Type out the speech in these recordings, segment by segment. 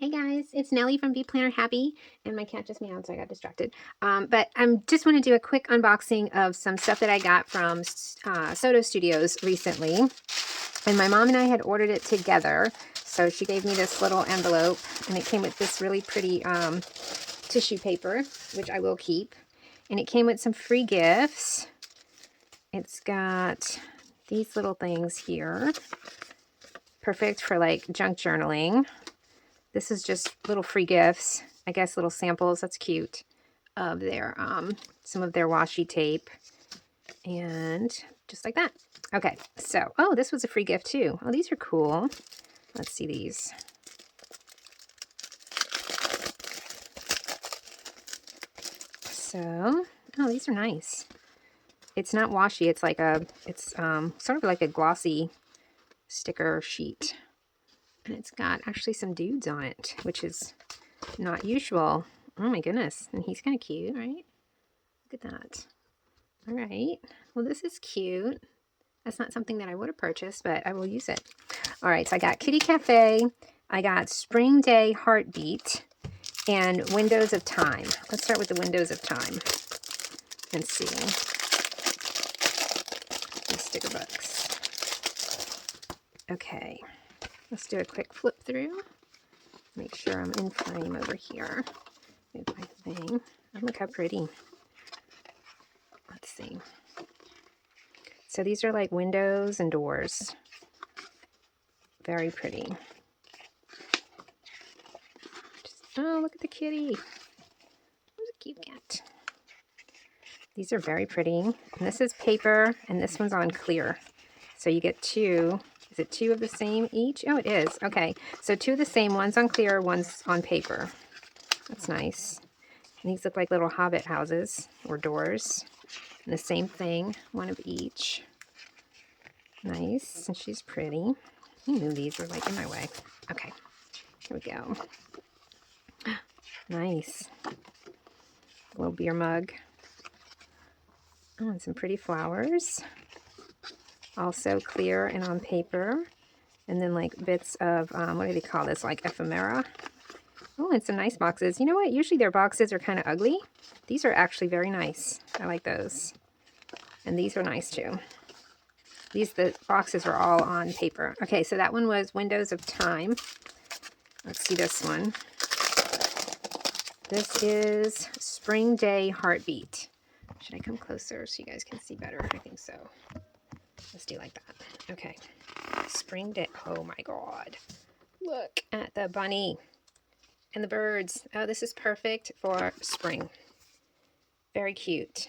Hey guys, it's Nellie from Bee Planner Happy, and my cat just meowed, so I got distracted. But I just want to do a quick unboxing of some stuff that I got from Soto Studios recently. And my mom and I had ordered it together, so she gave me this little envelope, and it came with this really pretty tissue paper, which I will keep. And it came with some free gifts. It's got these little things here, perfect for like junk journaling. This is just little free gifts, I guess little samples, that's cute, of their, some of their washi tape, and just like that. Okay, so, oh, this was a free gift too. Oh, these are cool. Let's see these. So, oh, these are nice. It's not washi, it's like a, it's sort of like a glossy sticker sheet. And it's got actually some dudes on it, which is not usual. Oh my goodness. And he's kind of cute, right? Look at that. All right. Well, this is cute. That's not something that I would have purchased, but I will use it. All right. So I got Kitty Cafe. I got Spring Day Heartbeat and Windows of Time. Let's start with the Windows of Time and see. These sticker books. Okay. Let's do a quick flip through. Make sure I'm in frame over here. Move my thing. Oh, look how pretty. Let's see. So these are like windows and doors. Very pretty. Oh, look at the kitty. Who's a cute cat? These are very pretty. And this is paper, and this one's on clear. So you get two. Is it two of the same each? Oh, it is. Okay. So two of the same. One's on clear, one's on paper. That's nice. And these look like little hobbit houses or doors. And the same thing. One of each. Nice. And she's pretty. I knew these were like in my way. Okay. Here we go. Nice. Little beer mug. Oh, and some pretty flowers. Also clear and on paper. And then like bits of, what do they call this? Like ephemera. Oh, and some nice boxes. You know what? Usually their boxes are kind of ugly. These are actually very nice. I like those. And these are nice too. The boxes are all on paper. Okay, so that one was Windows of Time. Let's see this one. This is Spring Day Heartbeat. Should I come closer so you guys can see better? I think so. Let's do like that. Okay. Spring Day. Oh my God. Look at the bunny and the birds. Oh, this is perfect for spring. Very cute.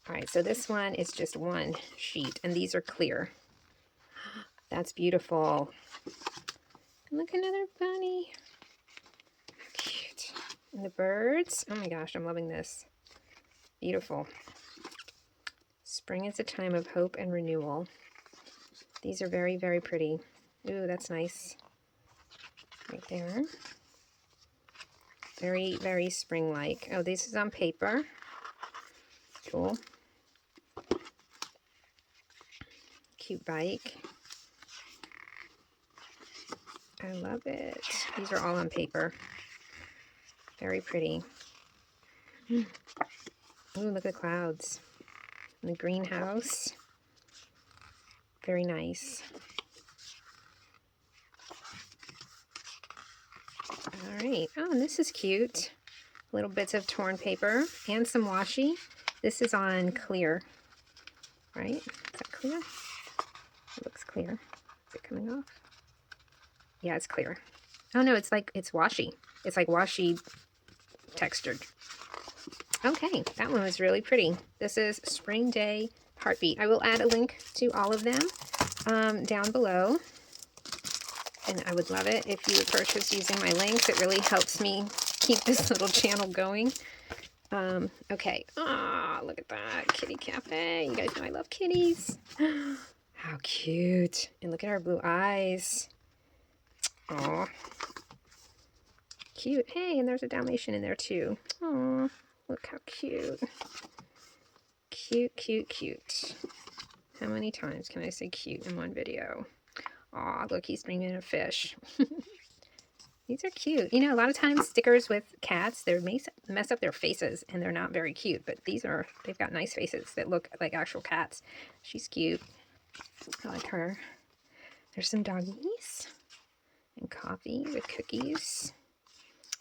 All right, so this one is just one sheet, and these are clear. That's beautiful. Look, another bunny. Cute. And the birds. Oh my gosh, I'm loving this. Beautiful. Spring is a time of hope and renewal. These are very, very pretty. Ooh, that's nice. Right there. Very, very spring-like. Oh, this is on paper. Cool. Cute bike. I love it. These are all on paper. Very pretty. Ooh, look at the clouds. And the greenhouse. Very nice. All right. Oh, and this is cute. Little bits of torn paper and some washi. This is on clear. Right? Is that clear? It looks clear. Is it coming off? Yeah, it's clear. Oh no, it's washi. It's like washi textured. Okay, that one was really pretty. This is Spring Day Heartbeat. I will add a link to all of them down below. And I would love it if you would purchase using my links. It really helps me keep this little channel going. Okay. Ah, look at that. Kitty Cafe. You guys know I love kitties. How cute. And look at our blue eyes. Aw. Cute. Hey, and there's a Dalmatian in there too. Aw, look how cute. Cute, cute, cute. How many times can I say cute in one video? Aw, look, he's bringing in a fish. These are cute. You know, a lot of times stickers with cats, they mess up their faces and they're not very cute. But they've got nice faces that look like actual cats. She's cute. I like her. There's some doggies and coffee with cookies.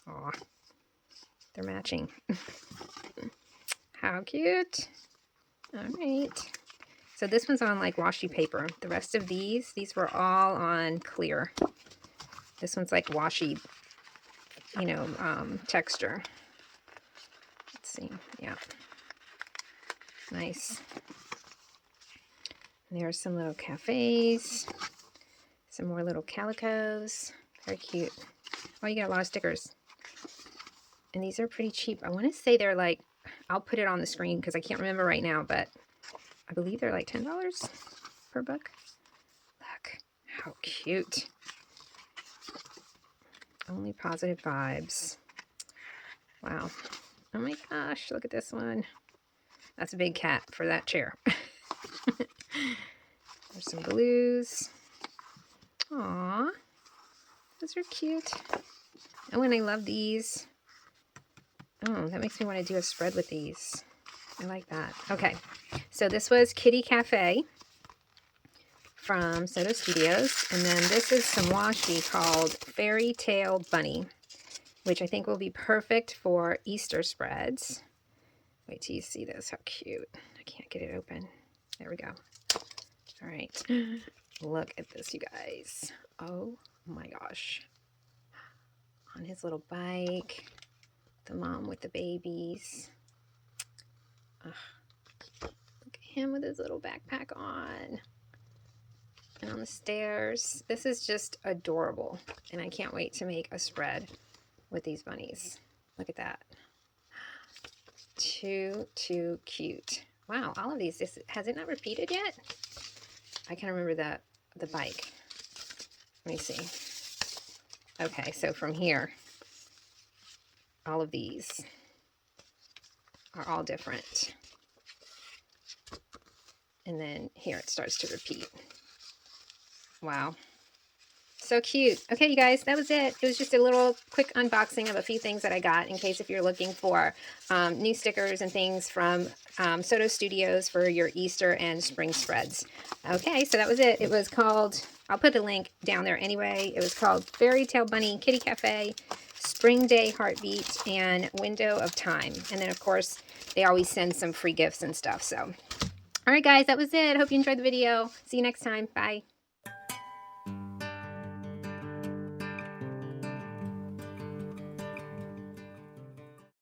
Aw, they're matching. How cute. All right. So this one's on like washi paper. The rest of these were all on clear. This one's like washi, you know, texture. Let's see. Yeah. Nice. And there's some little cafes. Some more little calicos. Very cute. Oh, you got a lot of stickers. And these are pretty cheap. I want to say they're like, I'll put it on the screen because I can't remember right now, but I believe they're like $10 per book. Look, how cute. Only positive vibes. Wow. Oh my gosh, look at this one. That's a big cat for that chair. There's some blues. Aww. Those are cute. Oh, and I love these. Oh, that makes me want to do a spread with these. I like that. Okay, so this was Kitty Cafe from Soto Studios. And then this is some washi called Fairy Tale Bunny, which I think will be perfect for Easter spreads. Wait till you see this. How cute. I can't get it open. There we go. All right. Look at this, you guys. Oh my gosh. On his little bike. The mom with the babies. Ugh. Look at him with his little backpack on. And on the stairs. This is just adorable. And I can't wait to make a spread with these bunnies. Look at that. Too cute. Wow, all of these. Has it not repeated yet? I can't remember the bike. Let me see. Okay, so from here, all of these are all different. And then here it starts to repeat. Wow. So cute. Okay, you guys, that was it. It was just a little quick unboxing of a few things that I got in case if you're looking for new stickers and things from Soto Studios for your Easter and spring spreads. Okay, so that was it. It was called, I'll put the link down there anyway. It was called Fairy Tale Bunny, Kitty Cafe, Spring Day Heartbeat, and Window of Time. And then, of course, they always send some free gifts and stuff. So, all right, guys, that was it. Hope you enjoyed the video. See you next time. Bye.